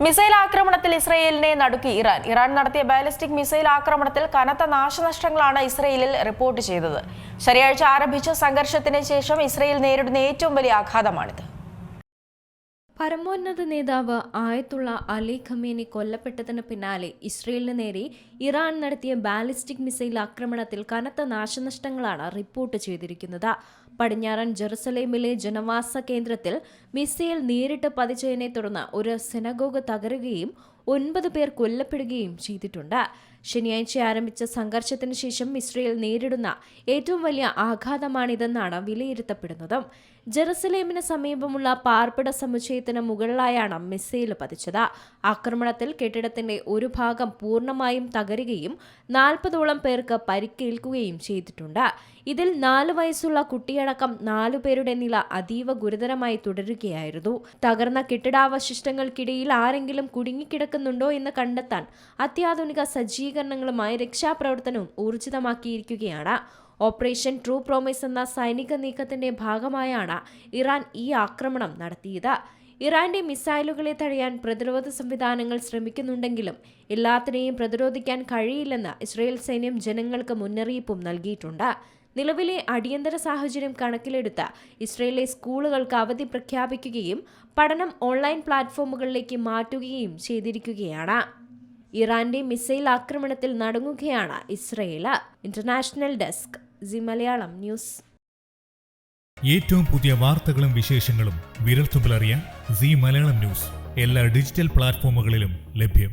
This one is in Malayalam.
മിസൈൽ ആക്രമണത്തിൽ ഇസ്രയേലിനെ നടുക്കി ഇറാൻ നടത്തിയ ബാലിസ്റ്റിക് മിസൈൽ ആക്രമണത്തിൽ കനത്ത നാശനഷ്ടങ്ങളാണ് ഇസ്രയേലിൽ റിപ്പോർട്ട് ചെയ്തത്. ശനിയാഴ്ച ആരംഭിച്ച സംഘർഷത്തിന് ശേഷം ഇസ്രയേൽ നേരിടുന്ന ഏറ്റവും വലിയ ആഘാതമാണിത്. പരമോന്നത നേതാവ് ആയത്തുള്ള അലി ഖമേനി കൊല്ലപ്പെട്ടതിന് പിന്നാലെ ഇസ്രയേലിന് നേരെ ഇറാൻ നടത്തിയ ബാലിസ്റ്റിക് മിസൈൽ ആക്രമണത്തിൽ കനത്ത നാശനഷ്ടങ്ങളാണ് റിപ്പോർട്ട് ചെയ്തിരിക്കുന്നത്. പടിഞ്ഞാറൻ ജെറുസലേമിലെ ജനവാസ കേന്ദ്രത്തിൽ മിസൈൽ നേരിട്ട് പതിച്ചതിനെ തുടർന്ന് ഒരു സിനഗോഗ് തകരുകയും 9 പേർ കൊല്ലപ്പെടുകയും ചെയ്തിട്ടുണ്ട്. ശനിയാഴ്ച ആരംഭിച്ച സംഘർഷത്തിന് ശേഷം ഇസ്രയേൽ നേരിടുന്ന ഏറ്റവും വലിയ ആഘാതമാണിതെന്നാണ് വിലയിരുത്തപ്പെടുന്നത്. ജെറുസലേമിന് സമീപമുള്ള പാർപ്പിട സമുച്ചയത്തിന് മുകളിലായാണ് മിസൈൽ പതിച്ചത്. ആക്രമണത്തിൽ കെട്ടിടത്തിന്റെ ഒരു ഭാഗം പൂർണ്ണമായും തകരുകയും 40ഓളം പേർക്ക് പരിക്കേൽക്കുകയും ചെയ്തിട്ടുണ്ട്. ഇതിൽ 4 വയസ്സുള്ള കുട്ടിയടക്കം 4 പേരുടെ നില അതീവ ഗുരുതരമായി തുടരുകയായിരുന്നു. തകർന്ന കെട്ടിടാവശിഷ്ടങ്ങൾക്കിടയിൽ ആരെങ്കിലും കുടുങ്ങിക്കിടക്കുന്നുണ്ടോ എന്ന് കണ്ടെത്താൻ അത്യാധുനിക സജ്ജീകരണങ്ങളുമായി രക്ഷാപ്രവർത്തനവും ഊർജിതമാക്കിയിരിക്കുകയാണ്. ഓപ്പറേഷൻ ട്രൂ പ്രോമിസ് എന്ന സൈനിക നീക്കത്തിന്റെ ഭാഗമായാണ് ഇറാൻ ഈ ആക്രമണം നടത്തിയത്. ഇറാന്റെ മിസൈലുകളെ തടയാൻ പ്രതിരോധ സംവിധാനങ്ങൾ ശ്രമിക്കുന്നുണ്ടെങ്കിലും എല്ലാത്തിനെയും പ്രതിരോധിക്കാൻ കഴിയില്ലെന്ന് ഇസ്രയേൽ സൈന്യം ജനങ്ങൾക്ക് മുന്നറിയിപ്പും നൽകിയിട്ടുണ്ട്. നിലവിലെ അടിയന്തര സാഹചര്യം കണക്കിലെടുത്ത് ഇസ്രയേലിലെ സ്കൂളുകൾക്ക് അവധി പ്രഖ്യാപിക്കുകയും പഠനം ഓൺലൈൻ പ്ലാറ്റ്ഫോമുകളിലേക്ക് മാറ്റുകയും ചെയ്തിരിക്കുകയാണ്. ഇറാന്റെ മിസൈൽ ആക്രമണത്തിൽ നടുങ്ങുകയാണ് Israel. International desk Zee Malayalam news. ഏറ്റവും പുതിയ വാർത്തകളും വിശേഷങ്ങളും വിരൽത്തുമ്പിലറിയാൻ സി മലയാളം ന്യൂസ് എല്ലാ ഡിജിറ്റൽ പ്ലാറ്റ്ഫോമുകളിലും ലഭ്യം.